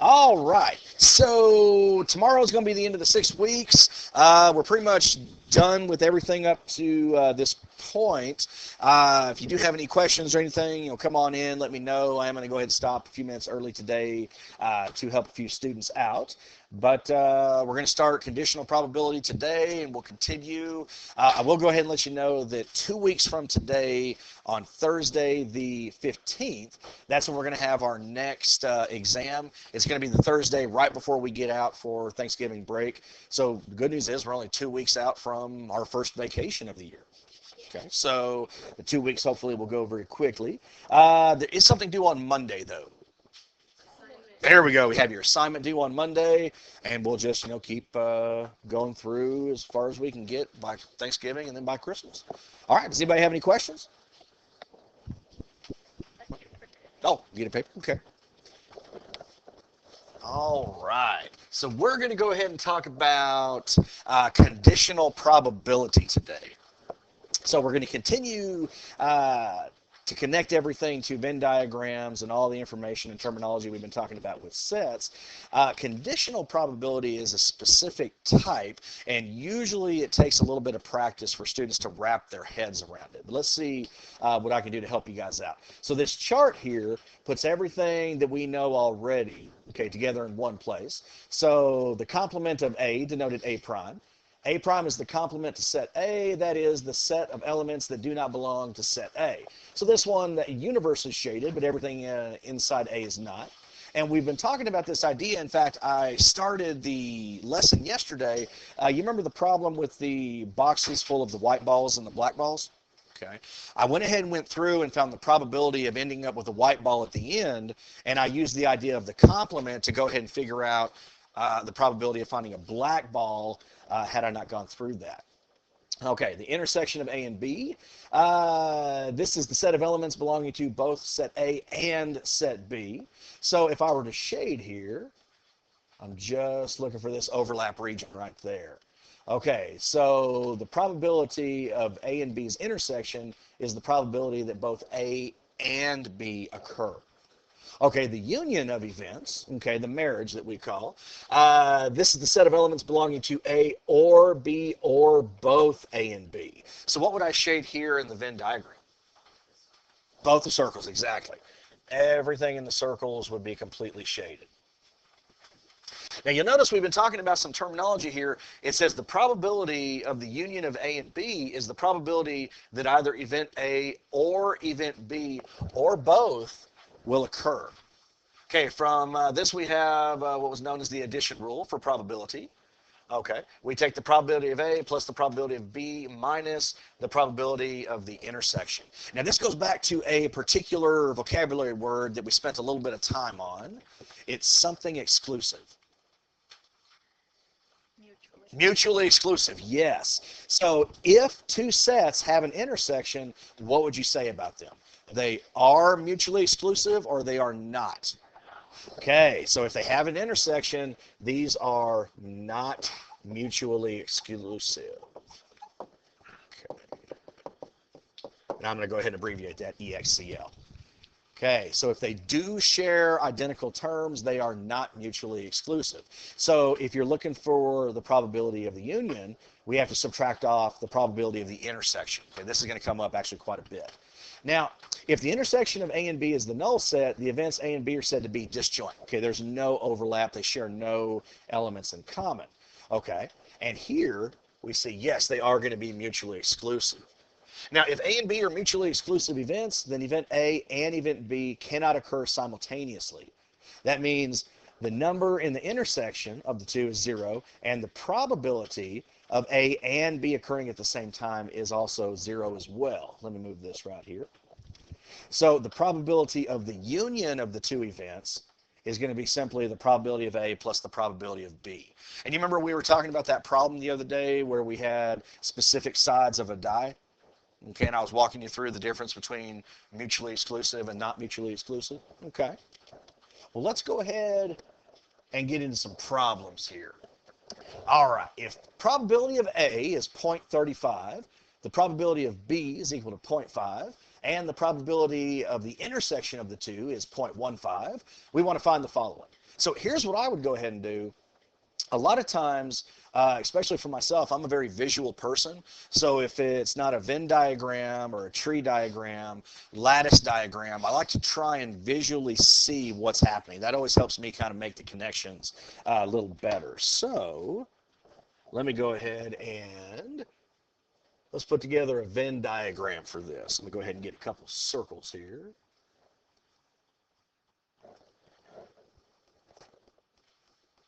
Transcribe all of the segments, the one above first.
All right. So tomorrow is going to be the end of the 6 weeks. We're pretty much done with everything up to this point. If you do have any questions or anything, come on in. Let me know. I am going to go ahead and stop a few minutes early today to help a few students out. But we're going to start conditional probability today, and we'll continue. I will go ahead and let you know that 2 weeks from today, on Thursday the 15th, that's when we're going to have our next exam. It's going to be the Thursday right before we get out for Thanksgiving break. So the good news is we're only 2 weeks out from our first vacation of the year. Okay, so the 2 weeks hopefully will go very quickly. There is something due on Monday, though. There we go. We have your assignment due on Monday, and we'll just, keep going through as far as we can get by Thanksgiving and then by Christmas. All right. Does anybody have any questions? Oh, you get a paper? Okay. All right. So we're going to go ahead and talk about conditional probability today. So we're going to continue to connect everything to Venn diagrams and all the information and terminology we've been talking about with sets. Conditional probability is a specific type, and usually it takes a little bit of practice for students to wrap their heads around it. But let's see what I can do to help you guys out. So this chart here puts everything that we know already, together in one place. So the complement of A, denoted A prime. A prime is the complement to set A, that is the set of elements that do not belong to set A. So this one, the universe is shaded, but everything inside A is not. And we've been talking about this idea. In fact, I started the lesson yesterday. You remember the problem with the boxes full of the white balls and the black balls? Okay. I went ahead and went through and found the probability of ending up with a white ball at the end, and I used the idea of the complement to go ahead and figure out the probability of finding a black ball had I not gone through that. Okay, the intersection of A and B. This is the set of elements belonging to both set A and set B. So if I were to shade here, I'm just looking for this overlap region right there. Okay, so the probability of A and B's intersection is the probability that both A and B occur. Okay, the union of events, the marriage that we call, this is the set of elements belonging to A or B or both A and B. So what would I shade here in the Venn diagram? Both the circles, exactly. Everything in the circles would be completely shaded. Now you'll notice we've been talking about some terminology here. It says the probability of the union of A and B is the probability that either event A or event B or both will occur. Okay, from this we have what was known as the addition rule for probability. Okay, we take the probability of A plus the probability of B minus the probability of the intersection. Now this goes back to a particular vocabulary word that we spent a little bit of time on. It's something exclusive. Mutually exclusive, yes. So if two sets have an intersection, what would you say about them? They are mutually exclusive or they are not? Okay, so if they have an intersection, these are not mutually exclusive. Okay. And I'm going to go ahead and abbreviate that EXCL. Okay, so if they do share identical terms, they are not mutually exclusive. So if you're looking for the probability of the union, we have to subtract off the probability of the intersection. Okay, this is going to come up actually quite a bit. Now, if the intersection of A and B is the null set, the events A and B are said to be disjoint. Okay, there's no overlap. They share no elements in common. Okay, and here we see, yes, they are going to be mutually exclusive. Now, if A and B are mutually exclusive events, then event A and event B cannot occur simultaneously. That means the number in the intersection of the two is 0, and the probability of A and B occurring at the same time is also 0 as well. Let me move this right here. So the probability of the union of the two events is going to be simply the probability of A plus the probability of B. And you remember we were talking about that problem the other day where we had specific sides of a die? Okay, and I was walking you through the difference between mutually exclusive and not mutually exclusive. Okay. Well, let's go ahead and get into some problems here. All right, if probability of A is 0.35, the probability of B is equal to 0.5, and the probability of the intersection of the two is 0.15, we want to find the following. So here's what I would go ahead and do. A lot of times, especially for myself, I'm a very visual person. So if it's not a Venn diagram or a tree diagram, lattice diagram, I like to try and visually see what's happening. That always helps me kind of make the connections a little better. So let me go ahead and let's put together a Venn diagram for this. Let me go ahead and get a couple circles here.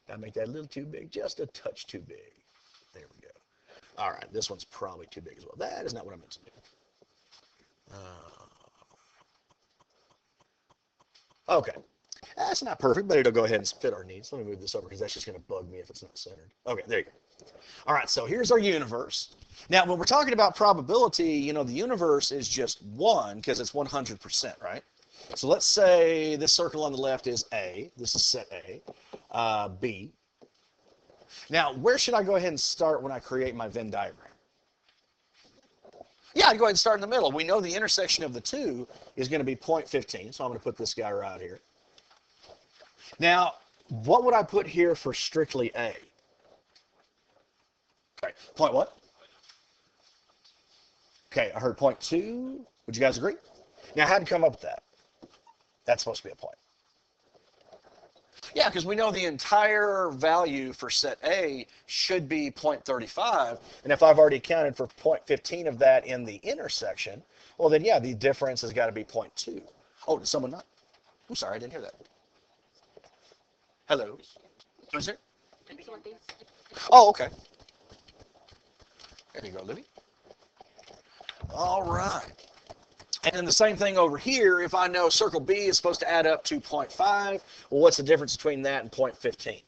Gotta make that a little too big, just a touch too big. There we go. All right, this one's probably too big as well. That is not what I meant to do. Okay, that's not perfect, but it'll go ahead and fit our needs. Let me move this over because that's just going to bug me if it's not centered. Okay, there you go. All right, so here's our universe. Now, when we're talking about probability, you know, the universe is just 1 because it's 100%, right? So let's say this circle on the left is A. This is set A. B. Now, where should I go ahead and start when I create my Venn diagram? Yeah, I'd go ahead and start in the middle. We know the intersection of the two is going to be 0.15, so I'm going to put this guy right here. Now, what would I put here for strictly A? Okay, point what? Okay, I heard 0.2. Would you guys agree? Now, how'd you come up with that? That's supposed to be a point. Yeah, because we know the entire value for set A should be 0.35, and if I've already accounted for 0.15 of that in the intersection, well then yeah, the difference has got to be 0.2. Oh, did someone not? I'm sorry, I didn't hear that. Hello? Who's there? Oh, okay. There you go, Libby. All right. And then the same thing over here, if I know circle B is supposed to add up to 0.5, well, what's the difference between that and 0.15?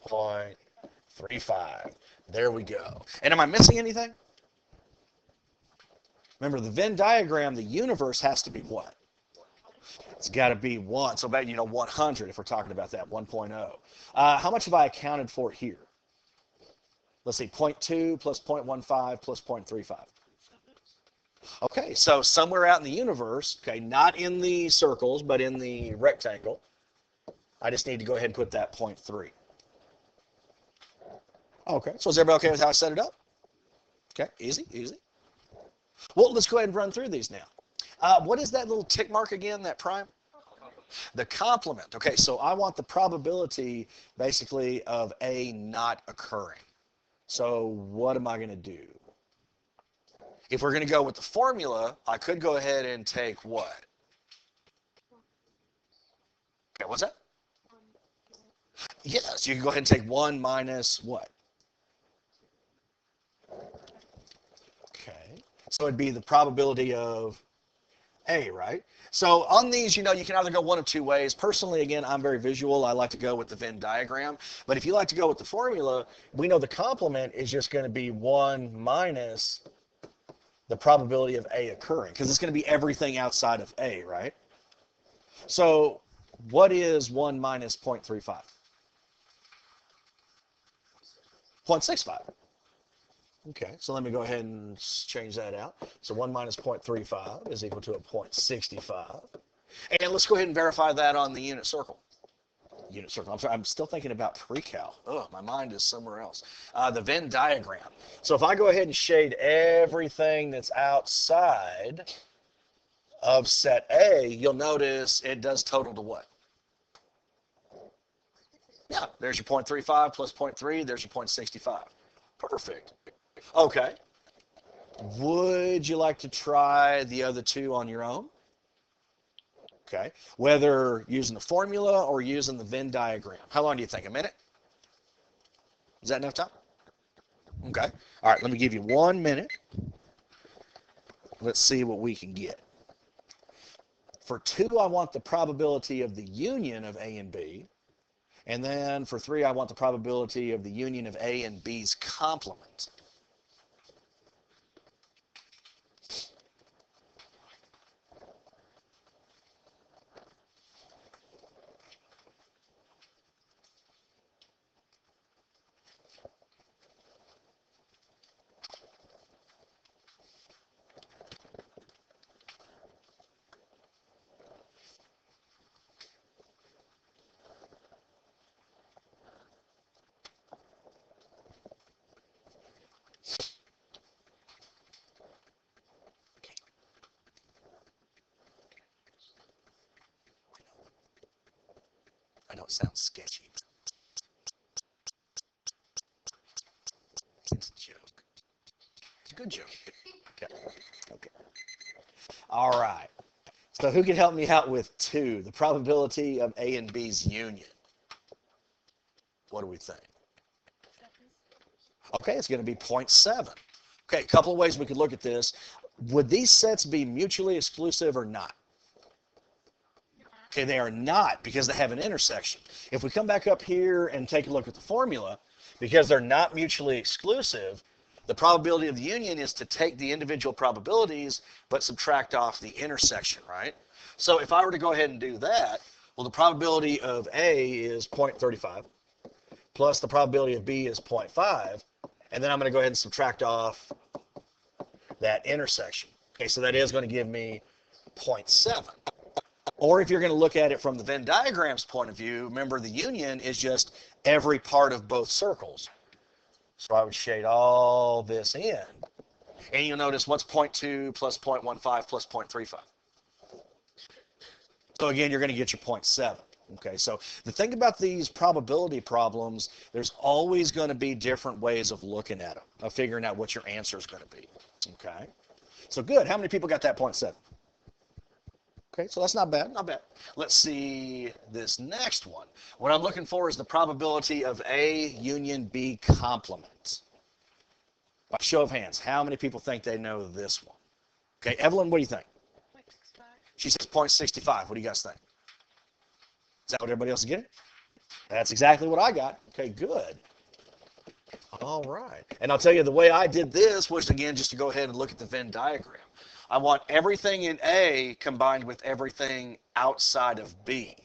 0.35. There we go. And am I missing anything? Remember, the Venn diagram, the universe has to be what? It's got to be 1. So, about, 100 if we're talking about that, 1.0. How much have I accounted for here? Let's see, 0.2 plus 0.15 plus 0.35. Okay, so somewhere out in the universe, okay, not in the circles, but in the rectangle, I just need to go ahead and put that 0.3. Okay, so is everybody okay with how I set it up? Okay, easy, easy. Well, let's go ahead and run through these now. What is that little tick mark again, that prime? The complement. Okay, so I want the probability, basically, of A not occurring. So what am I going to do? If we're going to go with the formula, I could go ahead and take what? Okay, what's that? Yes, you can go ahead and take 1 minus what? Okay, so it'd be the probability of A, right? So on these, you can either go one of two ways. Personally, again, I'm very visual. I like to go with the Venn diagram. But if you like to go with the formula, we know the complement is just going to be 1 minus the probability of A occurring, because it's going to be everything outside of A, right? So what is 1 minus 0.35? 0.65. Okay, so let me go ahead and change that out. So 1 minus 0.35 is equal to a 0.65. And let's go ahead and verify that on the unit circle. Unit circle. I'm sorry, I'm still thinking about pre-cal. Oh, my mind is somewhere else. The Venn diagram. So if I go ahead and shade everything that's outside of set A, you'll notice it does total to what? Yeah, there's your 0.35 plus 0.3. There's your 0.65. Perfect. Okay. Would you like to try the other two on your own? Okay. Whether using the formula or using the Venn diagram. How long do you think? A minute? Is that enough time? Okay. All right, let me give you 1 minute. Let's see what we can get. For 2, I want the probability of the union of A and B. And then for 3, I want the probability of the union of A and B's complement. I know it sounds sketchy. It's a joke. It's a good joke. Okay. Okay. All right. So who can help me out with 2? The probability of A and B's union. What do we think? Okay, it's going to be 0.7. Okay, a couple of ways we could look at this. Would these sets be mutually exclusive or not? Okay, they are not because they have an intersection. If we come back up here and take a look at the formula, because they're not mutually exclusive, the probability of the union is to take the individual probabilities but subtract off the intersection, right? So if I were to go ahead and do that, well, the probability of A is 0.35 plus the probability of B is 0.5, and then I'm going to go ahead and subtract off that intersection. Okay, so that is going to give me 0.7. Or if you're going to look at it from the Venn diagram's point of view, remember the union is just every part of both circles. So I would shade all this in. And you'll notice what's 0.2 plus 0.15 plus 0.35. So again, you're going to get your 0.7. Okay, so the thing about these probability problems, there's always going to be different ways of looking at them, of figuring out what your answer is going to be. Okay, so good. How many people got that 0.7? Okay, so that's not bad, not bad. Let's see this next one. What I'm looking for is the probability of A union B complement. By show of hands, how many people think they know this one? Okay, Evelyn, what do you think? 0.65. She says 0.65. What do you guys think? Is that what everybody else is getting? That's exactly what I got. Okay, good. All right. And I'll tell you, the way I did this was, again, just to go ahead and look at the Venn diagram. I want everything in A combined with everything outside of B.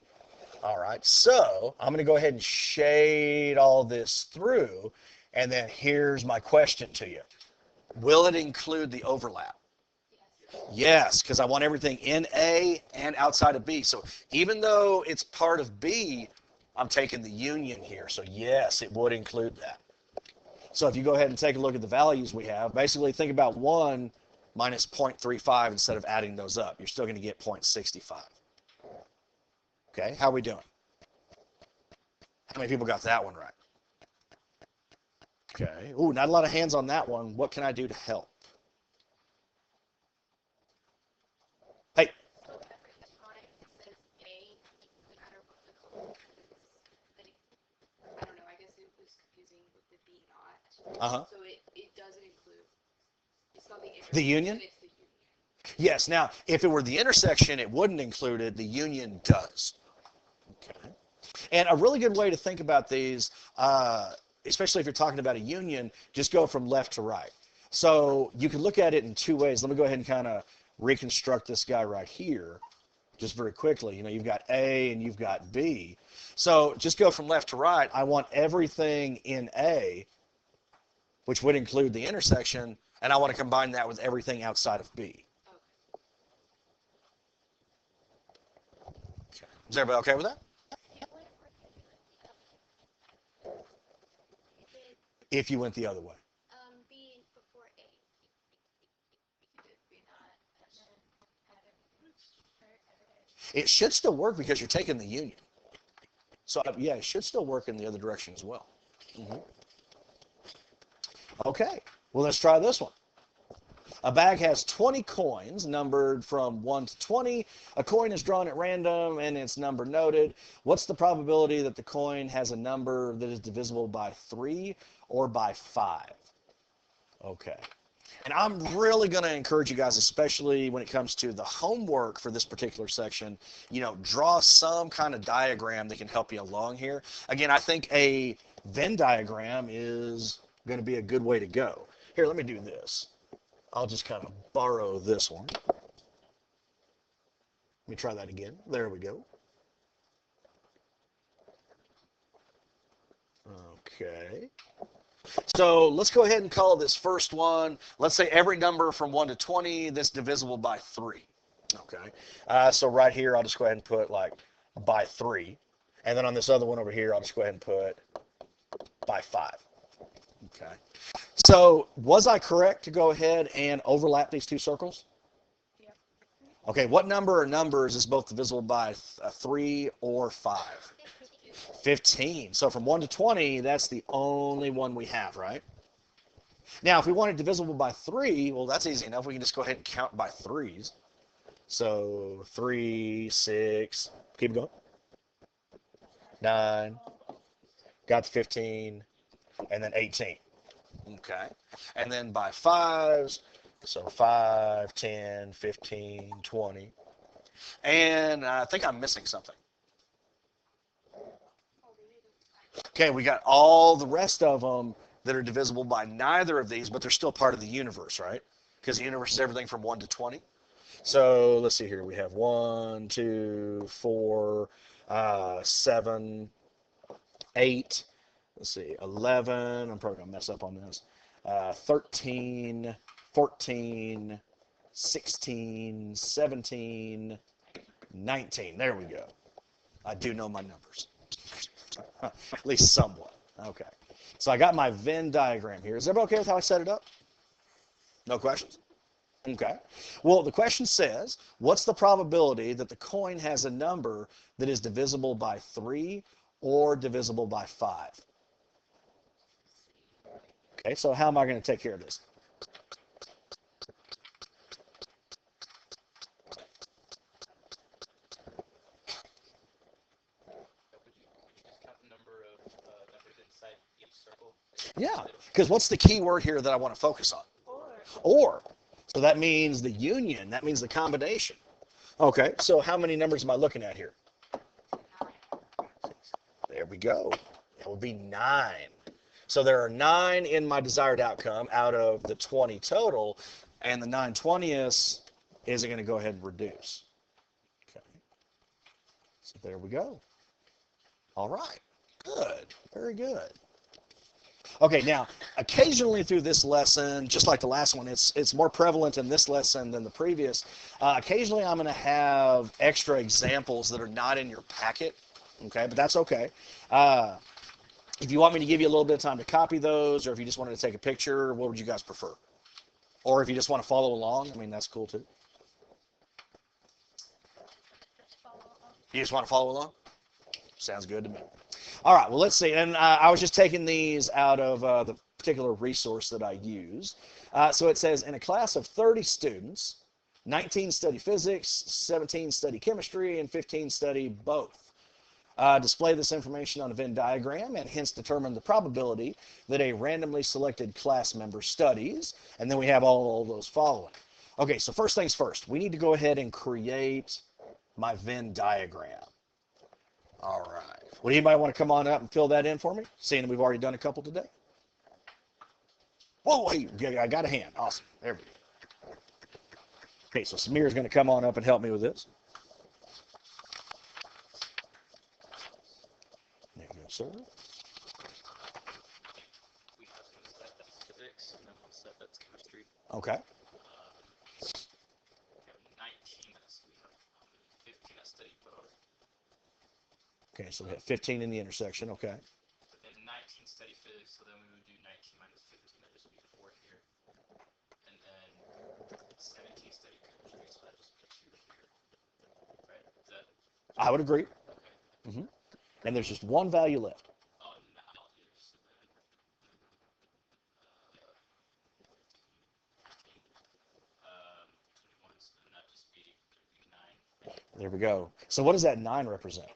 All right, so I'm going to go ahead and shade all this through, and then here's my question to you. Will it include the overlap? Yes, because I want everything in A and outside of B. So even though it's part of B, I'm taking the union here. So yes, it would include that. So if you go ahead and take a look at the values we have, basically think about 1 minus 0.35 instead of adding those up. You're still going to get 0.65. Okay, how are we doing? How many people got that one right? Okay. Ooh, not a lot of hands on that one. What can I do to help? Hey. Uh-huh. So it doesn't include. It's not the intersection. The union? It's the union. Yes. Now, if it were the intersection, it wouldn't include it. The union does. Okay. And a really good way to think about these, especially if you're talking about a union, just go from left to right. So you can look at it in 2 ways. Let me go ahead and kind of reconstruct this guy right here just very quickly. You know, you've got A and you've got B. So just go from left to right. I want everything in A, which would include the intersection, and I want to combine that with everything outside of B. Okay. Is everybody okay with that? If you went the other way. B before A. It should still work because you're taking the union. So yeah, it should still work in the other direction as well. Okay, well let's try this one. A bag has 20 coins numbered from 1 to 20. A coin is drawn at random and its number noted. What's the probability that the coin has a number that is divisible by 3 or by 5? Okay. And I'm really going to encourage you guys, especially when it comes to the homework for this particular section, you know, draw some kind of diagram that can help you along here. Again, I think a Venn diagram is going to be a good way to go. Here, let me do this. I'll just kind of borrow this one. Let me try that again. There we go. Okay. So let's go ahead and call this first one. Let's say every number from 1 to 20 that's divisible by 3. Okay. So right here, I'll just go ahead and put like by 3. And then on this other one over here, I'll just go ahead and put by 5. Okay. So was I correct to go ahead and overlap these 2 circles? Yeah. Okay, what number or numbers is both divisible by 3 or 5? 15. So from 1 to 20, that's the only one we have, right? Now, if we want it divisible by 3, well, that's easy enough. We can just go ahead and count by 3s. So 3, 6, keep going. 9, got the 15, and then 18. Okay. And then by 5s, so 5, 10, 15, 20. And I think I'm missing something. Okay, we got all the rest of them that are divisible by neither of these, but they're still part of the universe, right? Because the universe is everything from 1 to 20. So let's see here. We have 1, 2, 4, 7, 8. Let's see, 11. I'm probably going to mess up on this. 13, 14, 16, 17, 19. There we go. I do know my numbers. At least somewhat. Okay. So I got my Venn diagram here. Is everybody okay with how I set it up? No questions? Okay. Well, the question says, what's the probability that the coin has a number that is divisible by 3 or divisible by 5? Okay, so how am I going to take care of this? Yeah, because what's the key word here that I want to focus on? Or. So that means the union. That means the combination. Okay, so how many numbers am I looking at here? There we go. It would be 9. So there are 9 in my desired outcome out of the 20 total, and the 9/20ths is going to go ahead and reduce. Okay. So there we go. All right. Good. Very good. Okay, now, occasionally through this lesson, just like the last one, it's more prevalent in this lesson than the previous. Occasionally I'm going to have extra examples that are not in your packet, okay, but that's okay. If you want me to give you a little bit of time to copy those, or if you just wanted to take a picture, what would you guys prefer? Or if you just want to follow along, I mean, that's cool too. You just want to follow along? Sounds good to me. All right, well, let's see. And I was just taking these out of the particular resource that I use. So it says, in a class of 30 students, 19 study physics, 17 study chemistry, and 15 study both. Display this information on a Venn diagram and hence determine the probability that a randomly selected class member studies. And then we have all those following. Okay, so first things first, we need to go ahead and create my Venn diagram. All right. Would anybody want to come on up and fill that in for me? Seeing that we've already done a couple today. Whoa, hey, I got a hand. Awesome. There we go. Okay, so Samir's going to come on up and help me with this. There you go, sir. Okay. Okay, so we have 15 in the intersection. Okay. I would agree. Mm-hmm. And there's just one value left. There we go. So what does that 9 represent?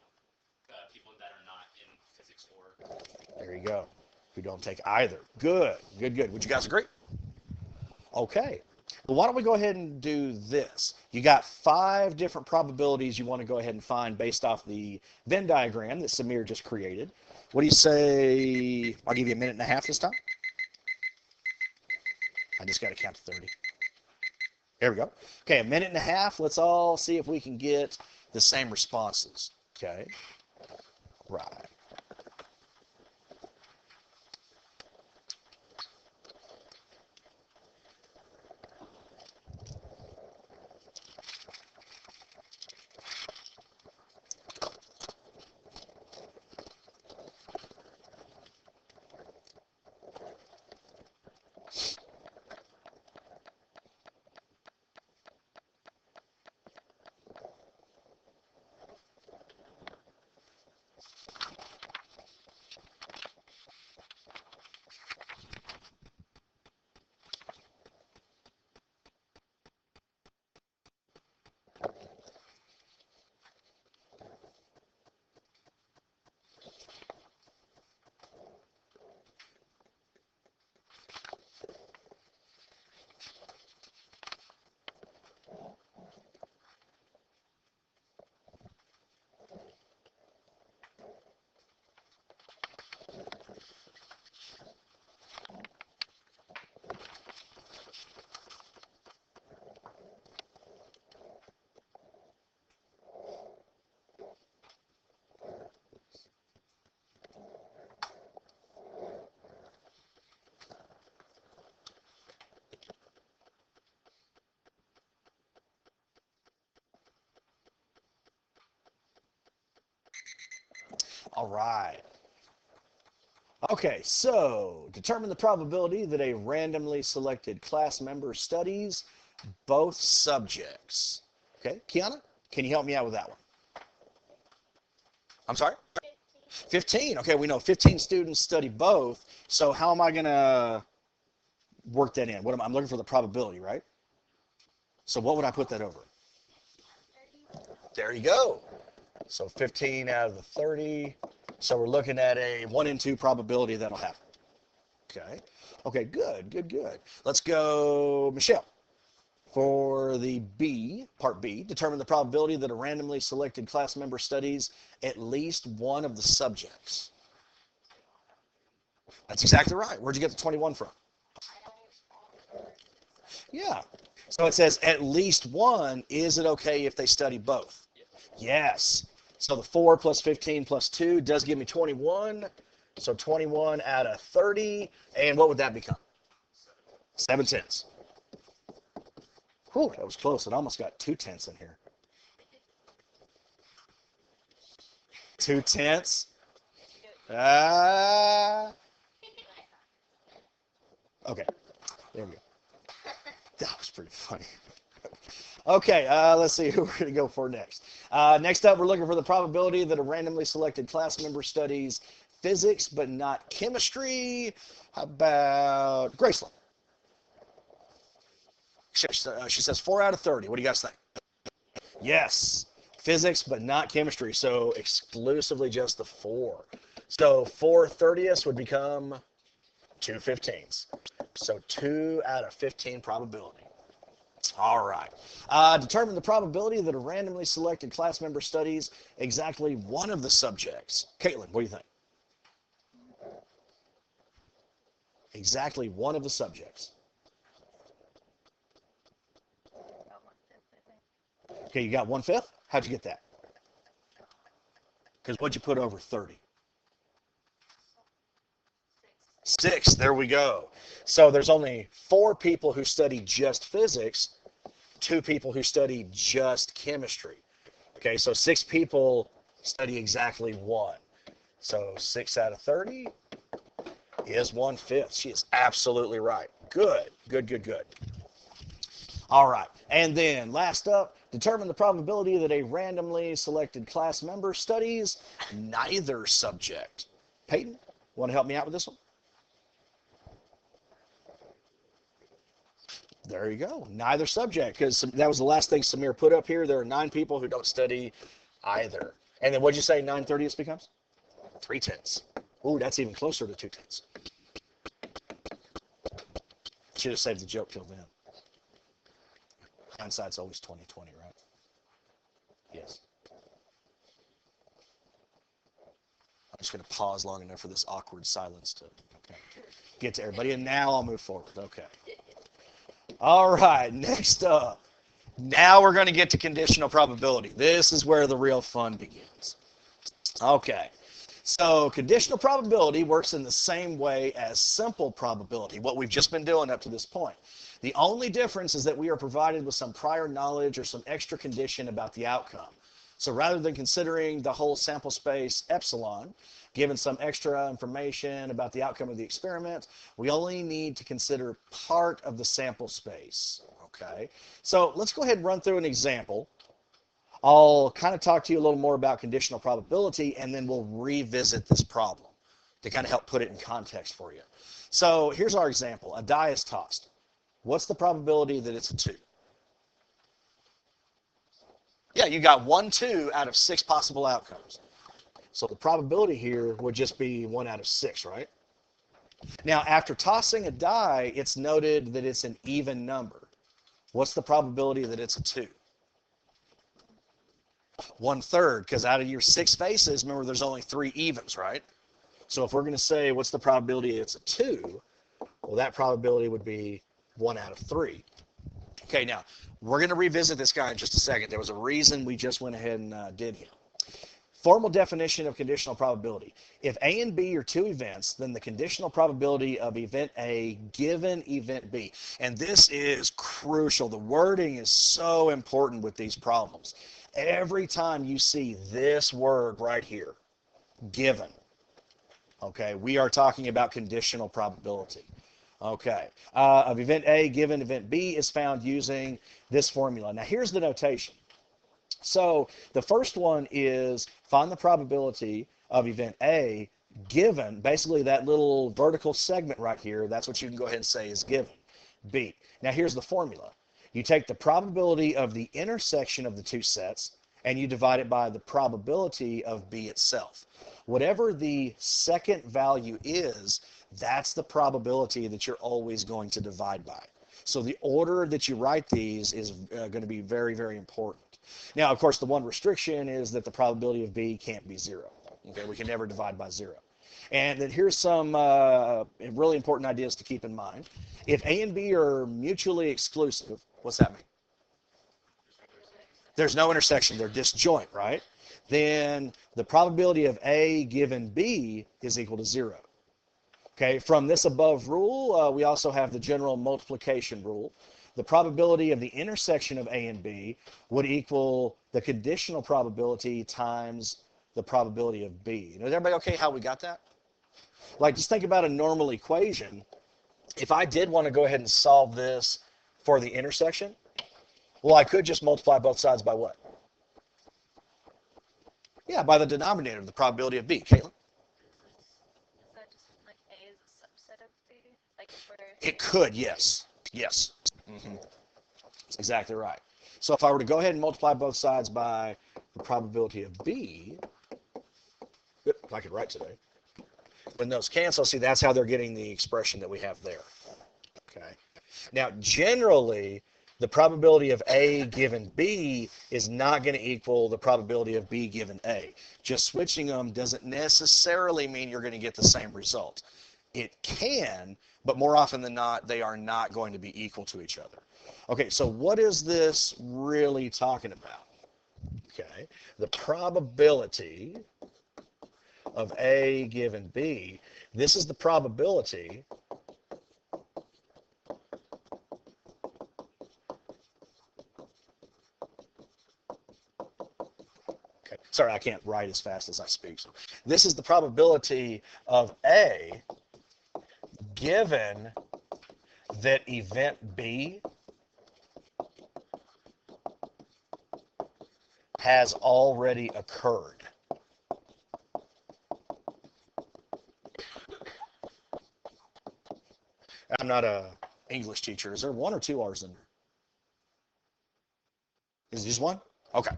There you go. Who don't take either. Good, good, good. Would you guys agree? Okay. Well, why don't we go ahead and do this? You got 5 different probabilities you want to go ahead and find based off the Venn diagram that Samir just created. What do you say? I'll give you a minute and a half this time. I just got to count to 30. There we go. Okay, a minute and a half. Let's all see if we can get the same responses. Okay. Right. All right. Okay, so determine the probability that a randomly selected class member studies both subjects. Okay, Kiana, can you help me out with that one? I'm sorry? 15. 15. Okay, we know 15 students study both. So how am I going to work that in? I'm looking for the probability, right? So what would I put that over? 30. There you go. So 15 out of the 30. So we're looking at a 1 in 2 probability that'll happen. Okay. Okay, good, good, good. Let's go, Michelle. For the B, part B, determine the probability that a randomly selected class member studies at least one of the subjects. That's exactly right. Where'd you get the 21 from? Yeah. So it says at least one. Is it okay if they study both? Yes. So the 4 plus 15 plus 2 does give me 21. So 21 out of 30. And what would that become? 7/10. Whew, that was close. It almost got 2/10 in here. 2/10. Ah. Okay. There we go. That was pretty funny. Okay, let's see who we're going to go for next. Next up, we're looking for the probability that a randomly selected class member studies physics but not chemistry. How about Graceland? She says 4 out of 30. What do you guys think? Yes, physics but not chemistry. So exclusively just the 4. So 4/30ths would become 2/15ths. So 2 out of 15 probability. All right. Determine the probability that a randomly selected class member studies exactly one of the subjects. Caitlin, what do you think? Exactly one of the subjects. Okay, you got 1/5? How'd you get that? Because what'd you put over 30? 6. There we go. So there's only 4 people who study just physics, 2 people who study just chemistry. Okay, so 6 people study exactly 1. So 6 out of 30 is 1/5. She is absolutely right. Good, good, good, good. All right, and then last up, determine the probability that a randomly selected class member studies neither subject. Peyton, want to help me out with this one? There you go. Neither subject, because that was the last thing Samir put up here. There are 9 people who don't study either. And then what'd you say 9/30 becomes? 3/10. Ooh, that's even closer to 2/10. Should have saved the joke till then. Hindsight's always 20/20, right? Yes. I'm just going to pause long enough for this awkward silence to get to everybody, and now I'll move forward. Okay. All right, next up. Now we're going to get to conditional probability. This is where the real fun begins. Okay. So conditional probability works in the same way as simple probability, what we've just been doing up to this point. The only difference is that we are provided with some prior knowledge or some extra condition about the outcome. So rather than considering the whole sample space epsilon, given some extra information about the outcome of the experiment, we only need to consider part of the sample space. Okay, so let's go ahead and run through an example. I'll kind of talk to you a little more about conditional probability, and then we'll revisit this problem to kind of help put it in context for you. So here's our example. A die is tossed. What's the probability that it's a 2? Yeah, you got 1, 2 out of 6 possible outcomes. So the probability here would just be 1 out of 6, right? Now, after tossing a die, it's noted that it's an even number. What's the probability that it's a 2? 1/3, because out of your 6 faces, remember there's only 3 evens, right? So if we're going to say what's the probability it's a 2, well, that probability would be 1 out of 3. Okay, now we're going to revisit this guy in just a second. There was a reason we just went ahead and did him. Formal definition of conditional probability. If A and B are 2 events, then the conditional probability of event A given event B. And this is crucial. The wording is so important with these problems. Every time you see this word right here, given. Okay, we are talking about conditional probability. Okay, of event A given event B is found using this formula. Now here's the notation. So the first one is find the probability of event A given, basically that little vertical segment right here, that's what you can go ahead and say is given, B. Now here's the formula. You take the probability of the intersection of the two sets and you divide it by the probability of B itself. Whatever the second value is, that's the probability that you're always going to divide by. So the order that you write these is going to be very, very important. Now, of course, the one restriction is that the probability of B can't be 0. Okay, we can never divide by 0. And then here's some really important ideas to keep in mind. If A and B are mutually exclusive, what's that mean? There's no intersection. They're disjoint, right? Then the probability of A given B is equal to 0. Okay, from this above rule, we also have the general multiplication rule. The probability of the intersection of A and B would equal the conditional probability times the probability of B. Is everybody okay how we got that? Like, just think about a normal equation. If I did want to go ahead and solve this for the intersection, well, I could just multiply both sides by what? Yeah, by the denominator of the probability of B. Caitlin? Is that just like A is a subset of B? Like where It could, yes. Yes. Mm-hmm. That's exactly right. So if I were to go ahead and multiply both sides by the probability of B, if I could write today, when those cancel, see, that's how they're getting the expression that we have there. Okay. Now, generally, the probability of A given B is not going to equal the probability of B given A. Just switching them doesn't necessarily mean you're going to get the same result. It can, but more often than not, they are not going to be equal to each other. Okay, so what is this really talking about? Okay, the probability of A given B, this is the probability okay, sorry, I can't write as fast as I speak. So this is the probability of A given that event B has already occurred. I'm not a English teacher. Is there one or two R's in there? Is it just one? Okay.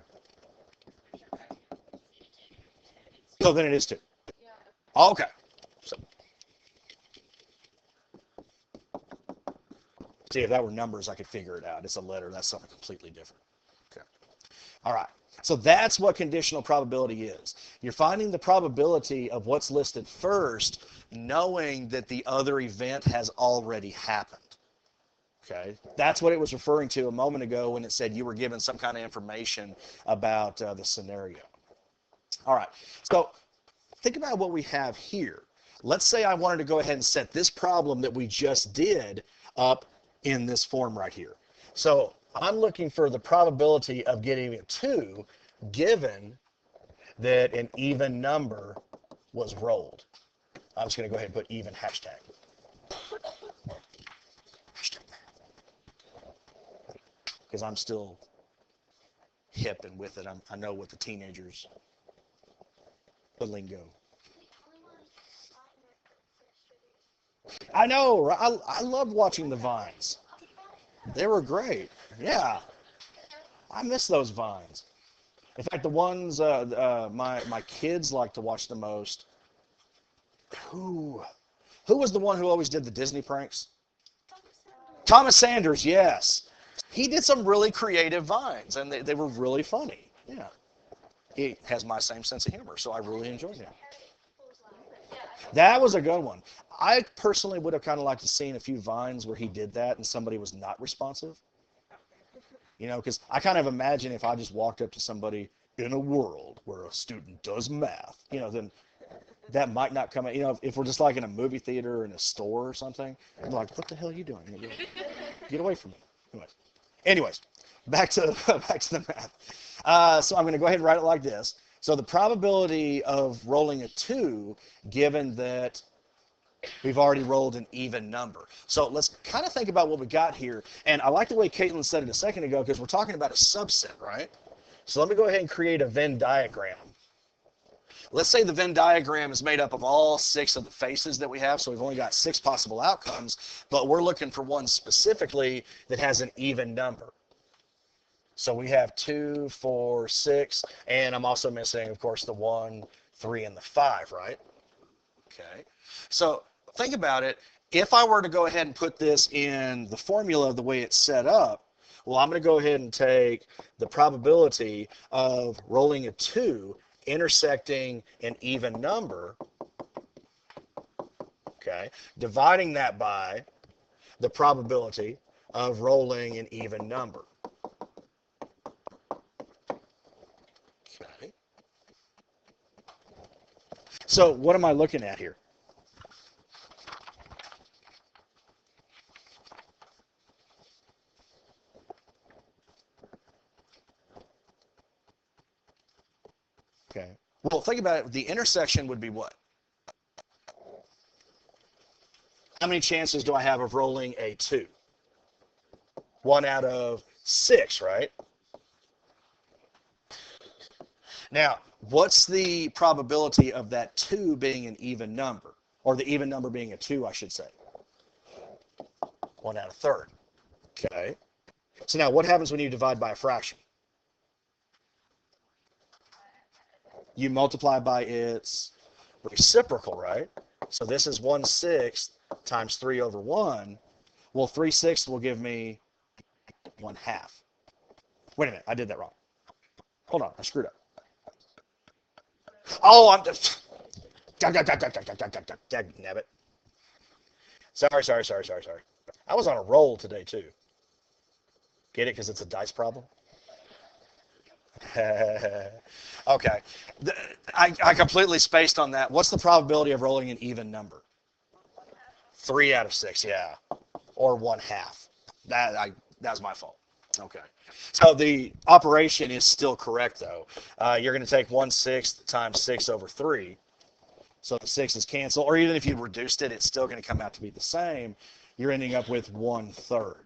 So then it is two. yeah. Okay. So, see, if that were numbers, I could figure it out. It's a letter. That's something completely different. Okay. All right. So that's what conditional probability is. You're finding the probability of what's listed first, knowing that the other event has already happened. Okay, that's what it was referring to a moment ago when it said you were given some kind of information about the scenario. All right, so think about what we have here. Let's say I wanted to go ahead and set this problem that we just did up in this form right here. So I'm looking for the probability of getting a 2 given that an even number was rolled. I'm just going to go ahead and put even hashtag. Because I'm still hip and with it. I know what the teenagers, the lingo. I know. I love watching the vines. They were great. Yeah, I miss those vines. In fact, the ones my kids like to watch the most. Who who was the one who always did the Disney pranks? Thomas Sanders. Yes, he did some really creative vines, and they were really funny. Yeah, he has my same sense of humor, so I really enjoyed him. That was a good one. I personally would have kind of liked to seen a few vines where he did that and somebody was not responsive. You know, because I kind of imagine if I just walked up to somebody in a world where a student does math, you know, then that might not come out. You know, if we're just like in a movie theater or in a store or something, I'm like, what the hell are you doing? Get away from me. Anyways, back to back to the math. So I'm going to go ahead and write it like this. So the probability of rolling a 2, given that we've already rolled an even number. So let's kind of think about what we got here. And I like the way Caitlin said it a second ago because we're talking about a subset, right? So let me go ahead and create a Venn diagram. Let's say the Venn diagram is made up of all 6 of the faces that we have, so we've only got 6 possible outcomes, but we're looking for one specifically that has an even number. So we have 2, 4, 6, and I'm also missing, of course, the 1, 3, and the 5, right? Okay. So think about it. If I were to go ahead and put this in the formula the way it's set up, well, I'm going to go ahead and take the probability of rolling a 2 intersecting an even number, okay, dividing that by the probability of rolling an even number. Okay. So what am I looking at here? Okay. Well, think about it. The intersection would be what? How many chances do I have of rolling a 2? 1 out of 6, right? Now, what's the probability of that 2 being an even number? Or the even number being a 2, I should say. 1 out of 3. Okay. So now what happens when you divide by a fraction? You multiply by its reciprocal, right? So this is 1/6 times 3 over 1. Well, 3/6 will give me 1/2. Wait a minute, I did that wrong. Hold on, I screwed up. Oh, I'm just... Nabbit. Sorry. I was on a roll today, too. Get it? Because it's a dice problem? Okay. I completely spaced on that. What's the probability of rolling an even number? 3 out of 6, yeah. Or 1/2. That's my fault. Okay. So the operation is still correct, though. You're going to take 1/6 times 6 over 3. So the 6 is canceled. Or even if you reduced it, it's still going to come out to be the same. You're ending up with 1/3.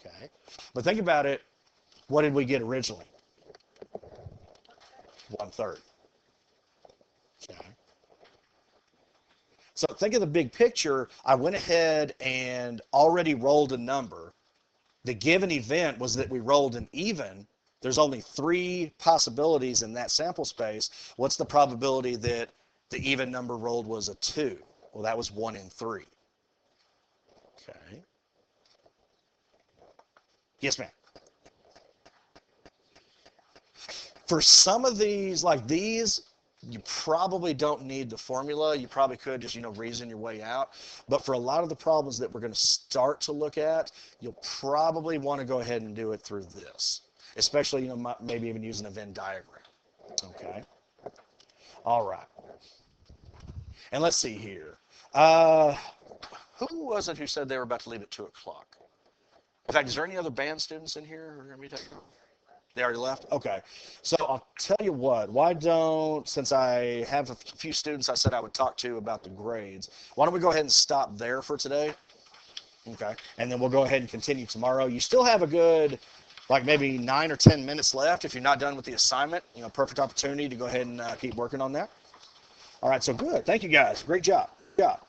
Okay. But think about it. What did we get originally? 1/3. Okay. So think of the big picture. I went ahead and already rolled a number. The given event was that we rolled an even. There's only 3 possibilities in that sample space. What's the probability that the even number rolled was a 2? Well, that was 1 in 3. Okay. Yes, ma'am. For some of these, like these, you probably don't need the formula. You probably could just, reason your way out. But for a lot of the problems that we're going to start to look at, you'll probably want to go ahead and do it through this, especially, maybe even using a Venn diagram. Okay. All right. And let's see here. Who was it who said they were about to leave at 2 o'clock? In fact, is there any other band students in here who are going to be taking off? They already left? Okay. So I'll tell you what, why don't, since I have a few students I said I would talk to about the grades, why don't we go ahead and stop there for today? Okay. And then we'll go ahead and continue tomorrow. You still have a good, like maybe 9 or 10 minutes left if you're not done with the assignment. Perfect opportunity to go ahead and keep working on that. All right, so good. Thank you guys. Great job. Good job.